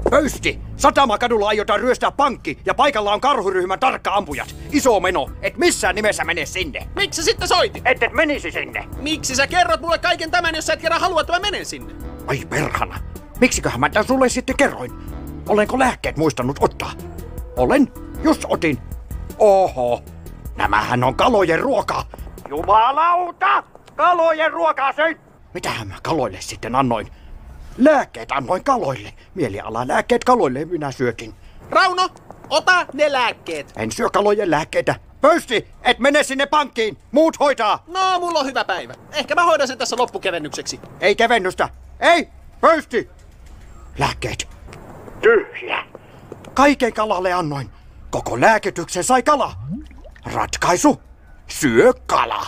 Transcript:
Pöysti! Satamakadulla aiotaan ryöstää pankki ja paikalla on karhuryhmän tarkka-ampujat. Iso meno, et missään nimessä mene sinne. Miksi sitten soitit? Et menisi sinne. Miksi sä kerrot mulle kaiken tämän, jos sä et kerran halua, että mä menen sinne? Ai perhana. Miksiköhän mä tän sulle sitten kerroin? Olenko lääkkeet muistanut ottaa? Olen, just otin. Oho, nämähän on kalojen ruoka. Jumalauta! Kalojen ruokaa söin! Mitähän mä kaloille sitten annoin? Lääkkeet annoin kaloille. Mielialalääkkeet kaloille minä syötin. Rauno, ota ne lääkkeet. En syö kalojen lääkkeitä. Pöysti, et mene sinne pankkiin. Muut hoitaa. No, mulla on hyvä päivä. Ehkä mä hoidan sen tässä loppukevennykseksi. Ei kevennystä. Ei, pöysti. Lääkkeet. Tyhjä. Kaiken kalalle annoin. Koko lääkityksen sai kala. Ratkaisu. Syö kala.